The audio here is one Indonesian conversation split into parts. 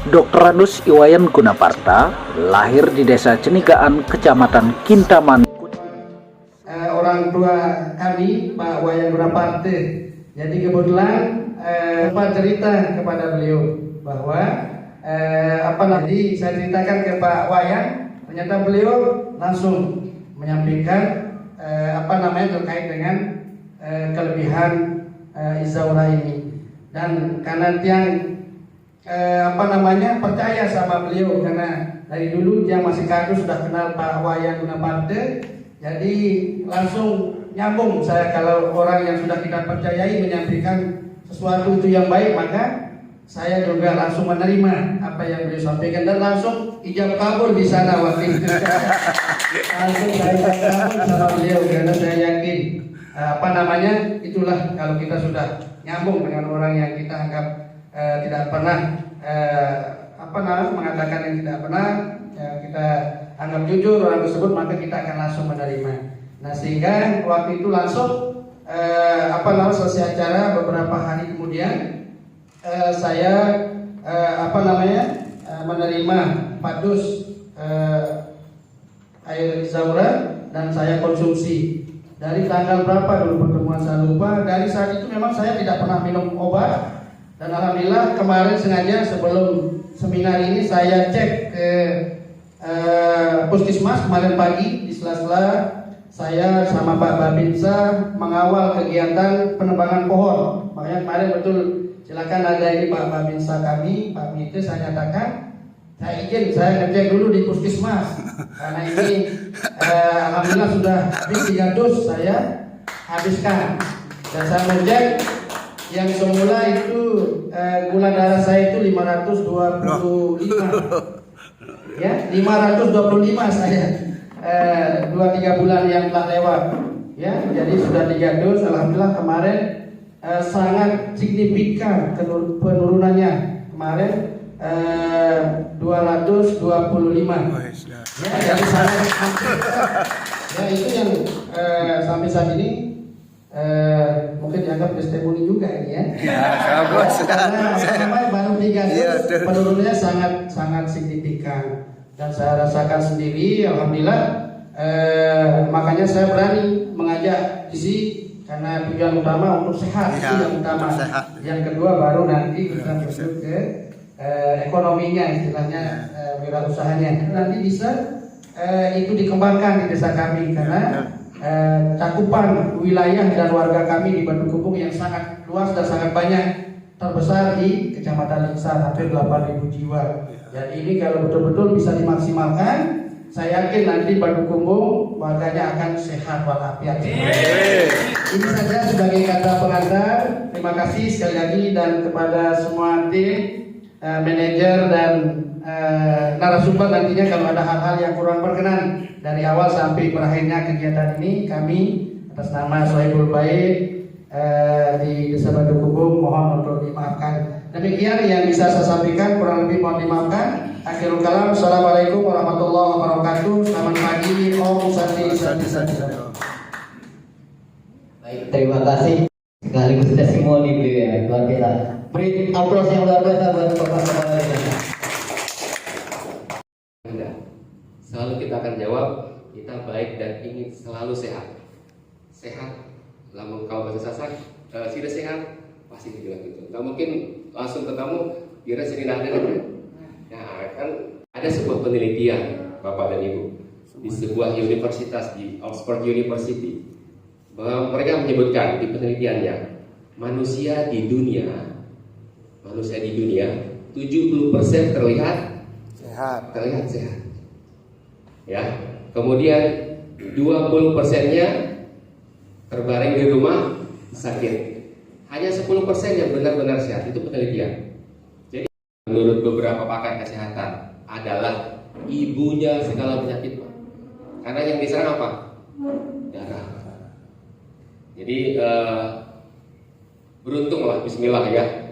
Dr. Randus Iwayan Gunaparta lahir di Desa Cenigaan, Kecamatan Kintaman. Orang tua kami, Pak Wayan Gunaparta. Jadi kebetulan sempat cerita kepada beliau bahwa jadi saya ceritakan ke Pak Wayan, ternyata beliau langsung menyampaikan terkait dengan kelebihan Izaura ini. Dan karena tiang percaya sama beliau, karena dari dulu dia masih kardus sudah kenal Pak Wayan Gunaparta, jadi langsung nyambung saya. Kalau orang yang sudah kita percayai menyampaikan sesuatu itu yang baik, maka saya juga langsung menerima apa yang beliau sampaikan dan langsung ijab kabul di sana waktu itu. Langsung saya kabul sama beliau karena saya yakin itulah kalau kita sudah nyambung dengan orang yang kita anggap tidak pernah mengatakan yang tidak pernah kita anggap jujur orang tersebut, maka kita akan langsung menerima. Nah, sehingga waktu itu langsung selesai acara, beberapa hari kemudian saya menerima padus air Izaura dan saya konsumsi. Dari tanggal berapa dulu pertemuan saya lupa. Dari saat itu memang saya tidak pernah minum obat. Dan alhamdulillah kemarin sengaja sebelum seminar ini saya cek ke puskesmas kemarin pagi di sela-sela saya sama Pak Babinsa mengawal kegiatan penebangan pohon. Makanya kemarin betul, silakan ada ini Pak Babinsa kami, Pak Mite, saya nyatakan saya izin saya ngecek dulu di puskesmas karena ini alhamdulillah sudah habis 3 dos saya habiskan. Dan saya ngecek yang semula itu gula darah saya itu 525 ya, 525 saya 2-3 bulan yang telah lewat ya. Jadi sudah 3 dos, alhamdulillah kemarin sangat signifikan penurunannya. Kemarin 225 ya, jadi sangat ya, itu yang sampai saat ini mungkin dianggap testimoni juga ini ya. Karena baru 3 dos penurunannya sangat signifikan dan saya rasakan sendiri, alhamdulillah. Makanya saya berani mengajak isi karena tujuan utama untuk sehat, itu yang utama. Yang kedua baru nanti kita masuk ke ekonominya, istilahnya wirausahanya. Nanti bisa itu dikembangkan di desa kami karena cakupan wilayah dan warga kami di Batu Kumbung yang sangat luas dan sangat banyak, terbesar di Kecamatan Lingsan, hampir 8.000 jiwa. Jadi ini kalau betul-betul bisa dimaksimalkan, saya yakin nanti Batu Kumbung warganya akan sehat walafiat. Ini saja sebagai kata pengantar. Terima kasih sekali lagi dan kepada semua tim, manajer dan narasumber. Nantinya kalau ada hal-hal yang kurang berkenan dari awal sampai berakhirnya kegiatan ini, kami atas nama Sohibul Baik di Desa Batu Kumbung mohon untuk dimaafkan. Demikian yang bisa saya sampaikan, kurang lebih mohon dimaafkan. Akhirul kalam, assalamualaikum warahmatullahi wabarakatuh. Selamat pagi, Om Santi. Baik, terima kasih. Sekaligus testimoni beliau ya, luar biasa. Beri aplaus yang luar biasa buat Bapak Kepala Desa. Selalu kita akan jawab, kita baik dan ingin selalu sehat. Sehat, lamun kau bahasa Sasak, sudah sehat, pasti dibilang gitu. Nggak mungkin langsung ketemu, kira sini ada. Nah, kan ada sebuah penelitian, Bapak dan Ibu, di sebuah universitas di Oxford University, bahwa mereka menyebutkan di penelitiannya, manusia di dunia 70% terlihat sehat. Ya, kemudian 20%-nya terbaring di rumah sakit. Hanya 10% yang benar-benar sehat. Itu penelitian. Jadi menurut beberapa pakar kesehatan adalah ibunya segala penyakit, Pak. Karena yang diserang apa? Darah. Jadi beruntunglah, bismillah ya,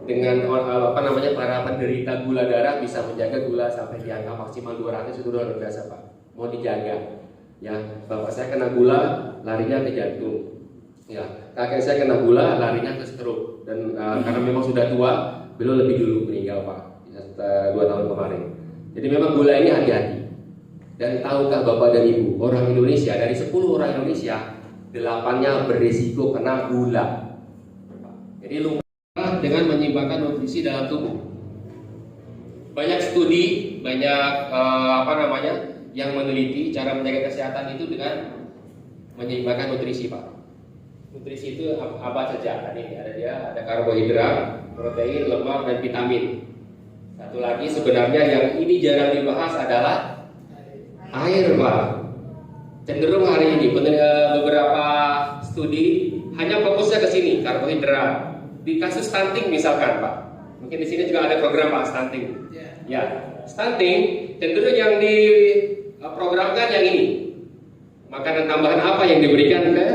dengan para penderita gula darah bisa menjaga gula sampai di angka maksimal 200 itu luar biasa, Pak. Mau dijaga. Ya, bapak saya kena gula, larinya ke jantung. Ya, kakek saya kena gula, larinya ke stroke. Dan karena memang sudah tua, beliau lebih dulu meninggal, Pak. 2 tahun kemarin. Jadi memang gula ini hati-hati. Dan tahukah Bapak dan Ibu, orang Indonesia, dari 10 orang Indonesia, 8-nya berisiko kena gula. Jadi lupa dengan menyeimbangkan nutrisi dalam tubuh. Banyak studi, banyak yang meneliti cara menjaga kesehatan itu dengan menyeimbangkan nutrisi, Pak. Nutrisi itu apa saja? Ini ada dia, ada karbohidrat, protein, lemak, dan vitamin. Satu lagi sebenarnya yang ini jarang dibahas adalah air, Pak. Cenderung hari ini beberapa studi hanya fokusnya ke sini, karbohidrat. Di kasus stunting misalkan, Pak. Mungkin di sini juga ada program, Pak, stunting. Ya, stunting cenderung yang diprogramkan yang ini. Makanan tambahan apa yang diberikan ke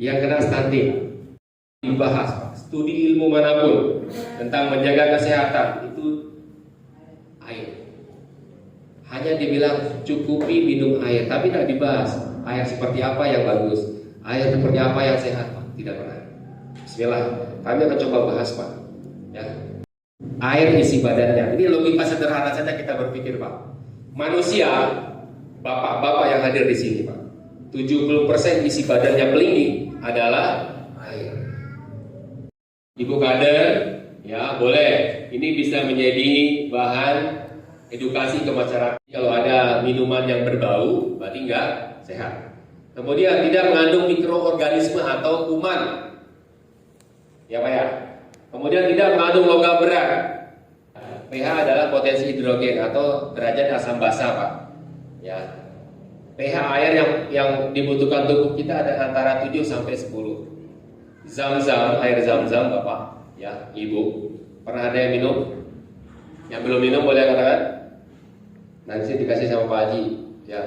yang kena stunting? Dibahas, Pak. Studi ilmu manapun tentang menjaga kesehatan itu air. Hanya dibilang cukupi minum air, tapi tidak dibahas air seperti apa yang bagus, air seperti apa yang sehat, Pak. Tidak pernah. Bismillah, kami akan coba bahas, Pak. Ya. Air isi badannya. Ini logika sederhana saja kita berpikir, Pak. Manusia, bapak-bapak yang hadir di sini, Pak, 70% isi badannya pelingi adalah air. Ibu kader, ya boleh. Ini bisa menjadi bahan edukasi ke masyarakat. Kalau ada minuman yang berbau, berarti enggak sehat. Kemudian tidak mengandung mikroorganisme atau kuman. Ya Pak ya. Kemudian tidak mengandung logam berat. pH adalah potensi hidrogen atau derajat asam basa, Pak. Ya. pH air yang dibutuhkan tubuh kita ada antara 7 sampai 10. Zam-zam, air zam-zam, Bapak, ya, Ibu. Pernah ada yang minum? Yang belum minum boleh katakan? Nanti dikasih sama Pak Haji, ya.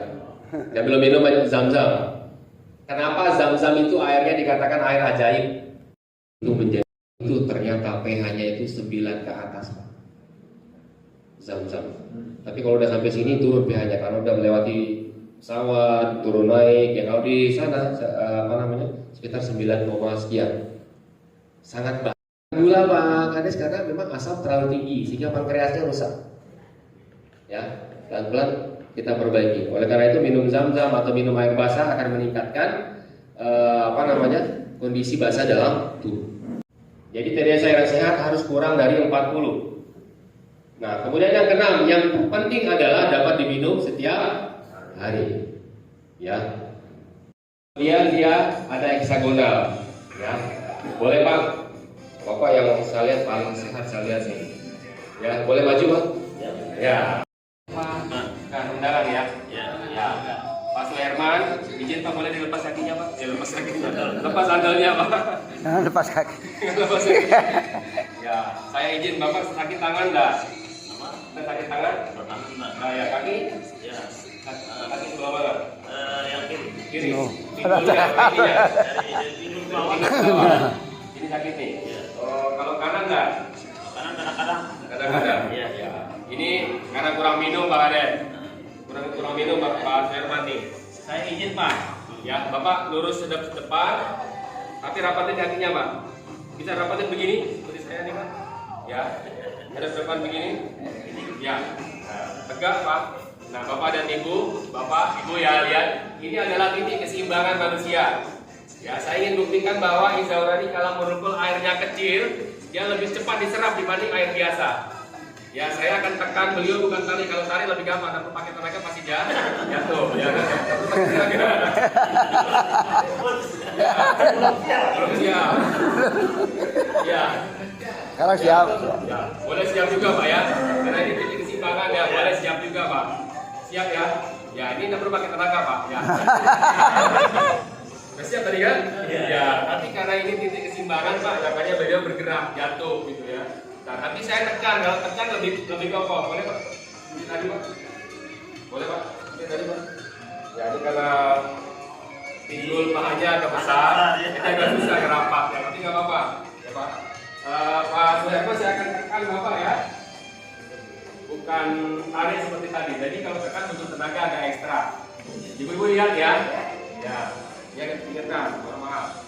Yang belum minum zam-zam. Kenapa zam-zam itu airnya dikatakan air ajaib? Itu ternyata pH-nya itu 9 ke atas, Pak. Zam-zam. Tapi kalau udah sampai sini turun pH-nya karena udah melewati pesawat, turun naik. Ya kalau di sana sekitar 9, sekian. Sangat baik. Gula Pak Kades karena memang asam terlalu tinggi sehingga pankreasnya rusak. Ya, pelan-pelan kita perbaiki. Oleh karena itu minum zam-zam atau minum air basah akan meningkatkan kondisi basah dalam tubuh. Jadi TDS cairan sehat harus kurang dari 40. Nah, kemudian yang keenam, yang penting adalah dapat diminum setiap hari. Ya. Kemudian dia ada heksagonal. Ya. Boleh Pak? Bapak yang saya lihat paling sehat saya lihat sini. Ya, boleh maju Pak? Ya. Nah, undangan ya. Ya. Pak Suherman, izin Pak boleh dilepas kakinya Pak? Dilepas kakinya. Lepas sandalnya Pak. Lepas kaki. Lepas kaki. Ya, saya izin Bapak sakit tangan enggak? Kita sakit tangan? Nah, ya kaki? Ya. Kaki sebelah mana? Yang kiri. Kiri. Pinggulnya, kakinya. Pinggul bawah. Ini sakit nih. Oh, kalau kanan enggak? Kanan kadang-kadang. Kadang-kadang. Iya. Ya. Ini karena kurang minum Pak Aden. Kurang minum Pak Herman nih. Saya izin Pak. Ya, Bapak lurus sedap depan. Tapi rapatin kakinya Pak. Bisa rapatin begini seperti saya nih Pak. Ya. Hadap depan begini. Ya. Nah, tegak Pak. Nah, Bapak dan Ibu, Bapak, Ibu ya lihat, ini adalah titik keseimbangan manusia. Ya, saya ingin buktikan bahwa Izaurani kalau merukul airnya kecil, dia lebih cepat diserap dibanding air biasa. Ya, saya akan tekan beliau bukan tali, kalau tali lebih gampang, tapi pakai tenaga pasti jatuh. Ya, siap. Ya. Sekarang siap. Ya, boleh siap juga Pak ya, karena ini titik keseimbangan ya, boleh siap juga Pak. Siap ya. Ya, ini tidak perlu pakai tenaga Pak. Ya. Sudah siap tadi kan? Ya, tapi karena ini titik keseimbangan Pak, makanya beliau bergerak, jatuh gitu ya. Nah, nanti saya tekan, kalau tekan lebih kokoh. Boleh Pak? Ini tadi Pak. Boleh Pak? Ini tadi Pak. Ya, ini karena pinggul pahanya agak besar, kita agak susah ngerapat ya, tapi nggak apa-apa. Ya Pak. Pak Suherman saya akan tekan Bapak ya. Bukan tarik seperti tadi. Jadi kalau tekan butuh tenaga agak ekstra. Ibu-ibu lihat ya. Ya. Ya, ingatkan, mohon maaf.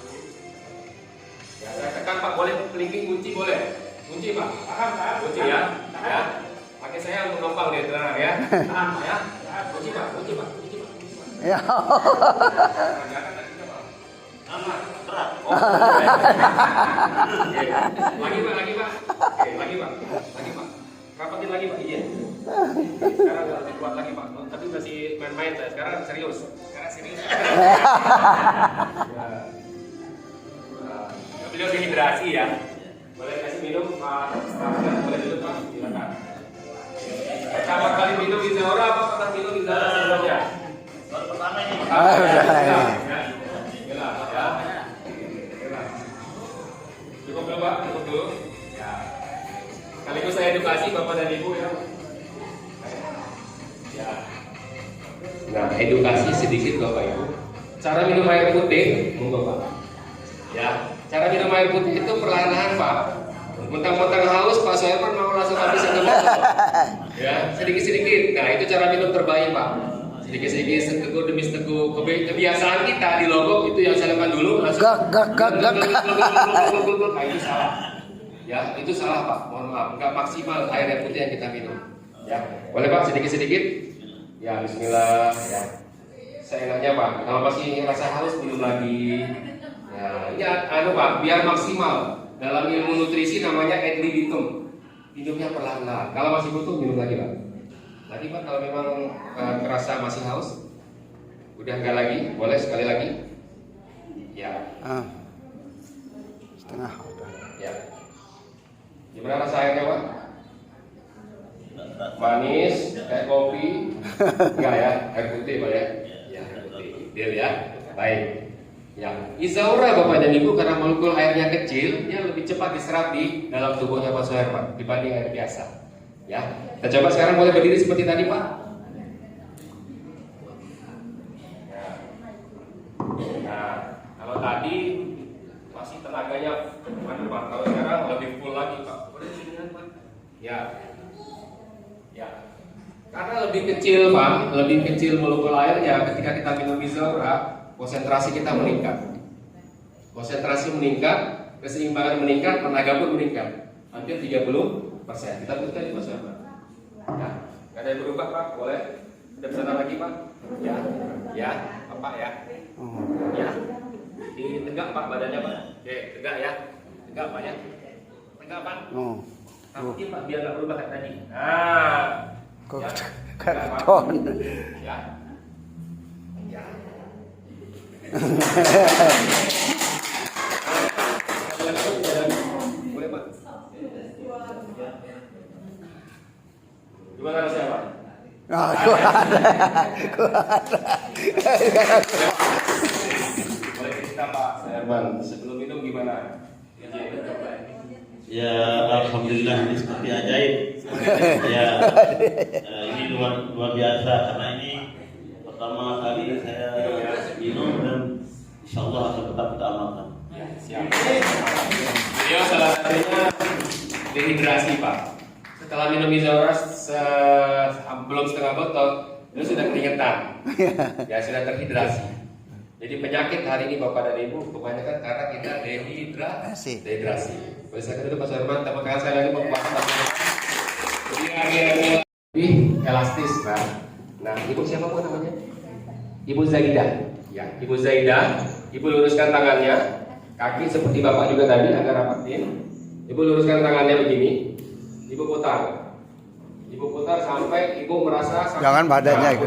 Ya, saya tekan Pak, boleh kelingking kunci boleh. Kunci Pak, paham kan? Kunci ya. Ya. Pakai saya untuk numpang deh, tenang ya. Tahan ya. Kunci Pak. Ya. Aman, berat. Oh. Lagi Pak. Lagi Pak. Rapatin lagi Pak. Iya. Sekarang lebih kuat lagi Pak. Tapi masih main-main saya. Sekarang serius. Beliau dehidrasi ya. Boleh kasih minum Pak. Boleh dulu Pak. Silakan. Pertama kali minum Izaura apa pernah minum Izaura sebelumnya? Baru pertama ini. Cukup dulu Pak, cukup dulu. Ya. Sekaligus saya edukasi Bapak dan Ibu ya. Ya. Nah, edukasi sedikit Bapak Ibu. Cara minum air putih, monggo Pak. Ya, cara minum air putih itu perlahan-lahan Pak. Mentang-mentang haus Pak Soeharman mau langsung habis satu botol. Ya, sedikit-sedikit. Nah, itu cara minum terbaik Pak. Sedikit-sedikit, seteguk demi seteguk. Kebiasaan kita di Lombok itu yang saya lakukan dulu langsung. Nah, itu salah. Ya, itu salah Pak. Mohon maaf, nggak maksimal air putih yang kita minum. Ya, boleh Pak sedikit-sedikit. Ya, Bismillah. Ya, seenaknya Pak. Kalau masih rasa haus minum lagi. Ya, Pak, biar maksimal. Dalam ilmu nutrisi namanya ad libitum. Minumnya perlahan-lahan. Kalau masih butuh minum lagi Pak. Lagi Pak, kalau memang terasa masih haus, udah enggak lagi, boleh sekali lagi. Ya. Setengah. Ya. Gimana rasa airnya Pak? Manis, kayak kopi? Enggak ya, air putih Pak ya. Ya, air putih. Deal ya. Baik. Ya, Izaura Bapak dan Ibu karena molekul airnya kecil, dia lebih cepat diserap di dalam tubuhnya Pak Soeharman dibanding air biasa. Ya, kita coba sekarang boleh berdiri seperti tadi Pak. Nah, kalau tadi masih tenaganya mana Pak? Kalau sekarang lebih full lagi Pak. Boleh sini Pak? Ya, ya. Karena lebih kecil Pak, lebih kecil molekul airnya ketika kita minum Izaura. Konsentrasi kita meningkat, keseimbangan meningkat, tenaga pun meningkat, hampir 30%. Kita butuh tadi Mas Soeharman. Ya, nggak ada yang berubah Pak, boleh. Ada pesanan lagi Pak? Ya, apa ya? Ya, tegak Pak badannya Pak. Oke, tegak ya, tegak Pak ya, tegak Pak. Tapi Pak biar nggak berubah kayak tadi. Nah, ya, tegak, Pak. Ya. Boleh Pak? Gimana rasanya Pak? Boleh cerita Pak Soeharman sebelum minum gimana? Ya alhamdulillah ini seperti ajaib. Ya ini luar biasa karena ini pertama kali saya minum dan insya Allah akan tetap kita amalkan. Ya, siap. Beliau salah satunya dehidrasi Pak. Setelah minum Izaura belum setengah botol, beliau sudah keringetan. Ya sudah terhidrasi. Jadi penyakit hari ini Bapak dan Ibu kebanyakan karena kita dehidrasi. Boleh saya dulu Pak Soeharman, tepuk tangan saya lagi Pak. Jadi lebih elastis Pak. Nah, Ibu siapa Bu namanya? Ibu Zaidah. Ya, Ibu Zaidah. Ibu luruskan tangannya, kaki seperti Bapak juga tadi agak rapatin. Ibu luruskan tangannya begini. Ibu putar. Ibu putar sampai Ibu merasa Jangan badannya itu.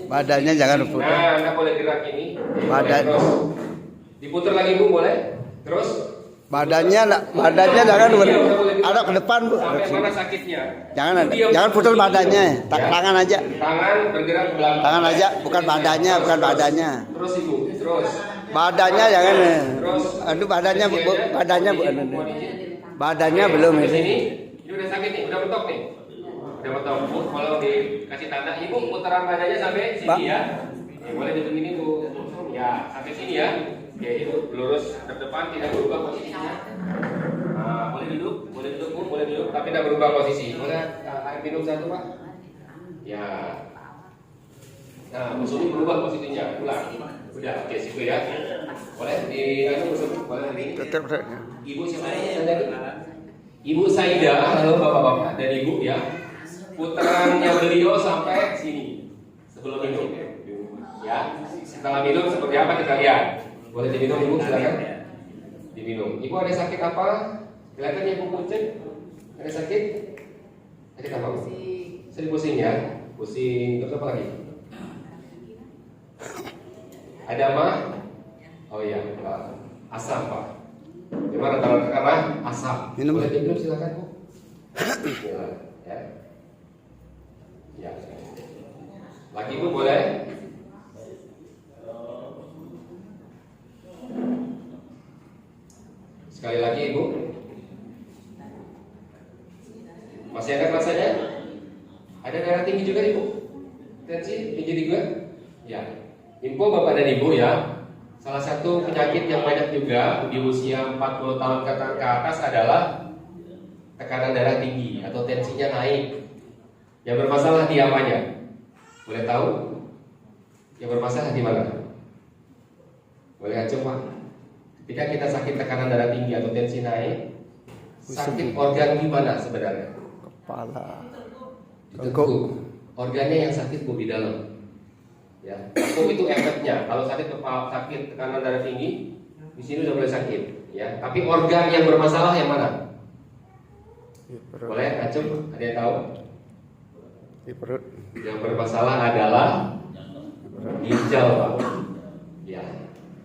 Badannya jangan putar. Nah, Anda boleh gerak ini. Badan. Terus diputar lagi Bu, boleh? Terus Badannya jangan ada ke depan Bu. sampai mana sakitnya? Jangan putar badannya. Tangan aja. Tangan bergerak ke belakang. Tangan aja, bukan badannya. Terus Ibu, terus. Badannya jangan. Terus. Aduh badannya Bu. Badannya belum Di ini. sini, ini udah sakit nih, udah mentok nih. Udah mentok Bu, kalau dikasih tanda Ibu putaran badannya sampai sini ya. Boleh duduk ini Bu. Ya, sampai sini ya. Oke, Ibu lurus ke depan, tidak berubah posisinya. Nah, boleh duduk Bu, boleh duduk, tapi tidak berubah posisi. Boleh air minum satu Pak? Ya. Nah, musuhnya berubah posisinya, ulang. Udah, oke situ ya. Boleh di musuh, boleh di ini. Tetap. Ibu siapa namanya tadi? Ibu Saida, halo bapak-bapak dan ibu ya. Putarannya beliau sampai sini sebelum minum. Ya, setelah minum seperti apa kita lihat. Boleh diminum ibu, silakan. Diminum. Ibu ada sakit apa? Kelihatan ya ibu Punce? Ada sakit? Sakit apa? Sering pusing ya? Pusing, terus apa lagi? Ada mah? Oh iya, asam pak. Gimana kalau karena asam? Minum. Boleh diminum silakan bu. Ya. Ya. Lagi bu boleh? Sekali lagi ibu. Masih ada rasanya? Ada darah tinggi juga ibu? Tensi tinggi juga? Ya. Info bapak dan ibu ya. Salah satu penyakit yang banyak juga di usia 40 tahun ke atas adalah tekanan darah tinggi atau tensinya naik. Yang bermasalah di apanya? Boleh tahu? Yang bermasalah di mana? Boleh coba. Ketika kita sakit tekanan darah tinggi atau tensi naik, sakit organ di mana sebenarnya? Kepala. Itu organnya yang sakit bu di dalam. Ya, itu efeknya. Kalau sakit tekanan darah tinggi, di sini udah mulai sakit. Ya, tapi organ yang bermasalah yang mana? Boleh, acung? Ada yang tahu? Di perut. Yang bermasalah adalah ginjal, Pak. Ya,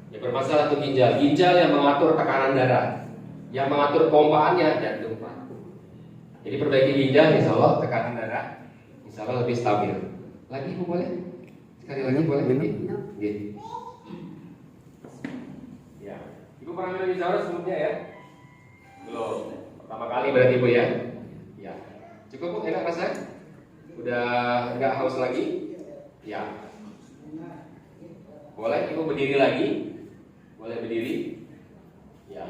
yang bermasalah itu ginjal. Ginjal yang mengatur tekanan darah, yang mengatur pompaannya jantung, Pak. Jadi perbaiki ginjal, insya Allah tekanan darah, insya Allah lebih stabil. Lagi, Bu boleh? Sekali lagi boleh? Gitu. Ya, Ibu pernah minum Izaura sebelumnya ya? Belum. Pertama kali berarti Bu ya? Ya. Cukup Bu, enak rasanya? Udah nggak haus lagi? Ya. Boleh Ibu berdiri lagi? Boleh berdiri? Ya.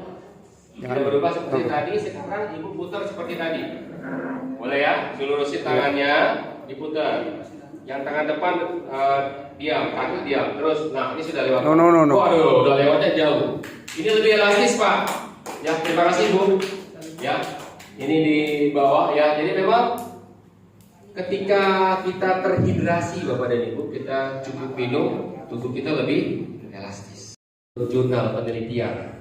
Sudah berubah seperti tadi, sekarang Ibu putar seperti tadi. Boleh ya? Lurusin tangannya, diputar. Yang tangan depan diam, kaki diam. Terus, nah ini sudah lewat. No. Waduh, udah lewatnya jauh. Ini lebih elastis Pak. Ya, terima kasih Bu. Ya, ini di bawah ya. Jadi memang ketika kita terhidrasi Bapak dan Ibu, kita cukup minum, tubuh kita lebih elastis. Jurnal penelitian,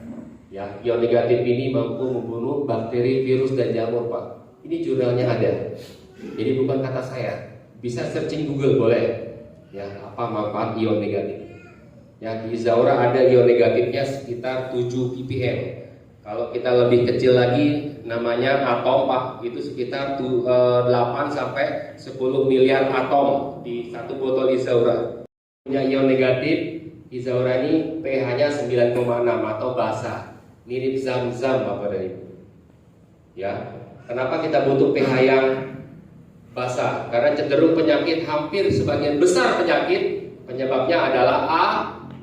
ya, ion negatif ini mampu membunuh bakteri, virus dan jamur Pak. Ini jurnalnya ada. Jadi bukan kata saya. Bisa searching Google boleh. Ya, apa manfaat ion negatif? Ya, di Izaura ada ion negatifnya sekitar 7 ppm. Kalau kita lebih kecil lagi namanya atom Pak, itu sekitar 8 sampai 10 miliar atom di satu botol Izaura. Punya ion negatif, Izaura ini pH-nya 9,6 atau basa. Mirip zam-zam Bapak dan Ibu. Ya. Kenapa kita butuh pH yang basah? Karena cenderung penyakit, hampir sebagian besar penyakit penyebabnya adalah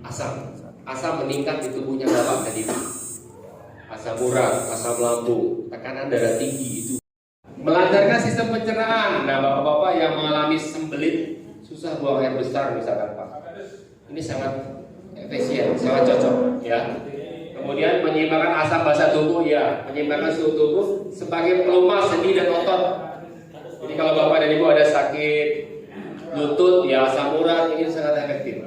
asam. Asam meningkat di tubuhnya Bapak dan Ibu. Asam urat, asam lambung, tekanan darah tinggi itu melancarkan sistem pencernaan. Nah, bapak-bapak yang mengalami sembelit, susah buang air besar misalkan Pak, ini sangat efisien, sangat cocok ya. Kemudian menyeimbangkan asam basa tubuh ya, menyeimbangkan suhu tubuh sebagai pelumas sendi dan otot. Jadi kalau bapak dan ibu ada sakit lutut ya, asam urat ini sangat efektif.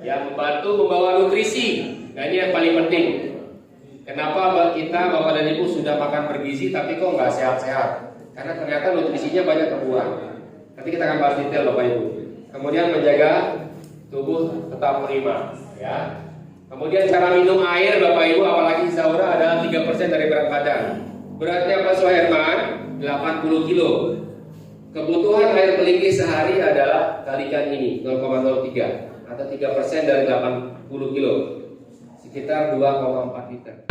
Ya, membantu membawa nutrisi. Nah, ini yang paling penting. Kenapa kita bapak dan ibu sudah makan bergizi tapi kok nggak sehat-sehat? Karena ternyata nutrisinya banyak kekurang. Nanti kita akan bahas detail bapak ibu. Kemudian menjaga tubuh tetap prima. Ya. Kemudian cara minum air bapak ibu, apalagi Izaura adalah 3% dari berat badan. Beratnya Pak Soherman 80 kilo. Kebutuhan air kelingking sehari adalah kalikan ini 0,03 atau 3% dari 80 kilo, sekitar 2,4 liter.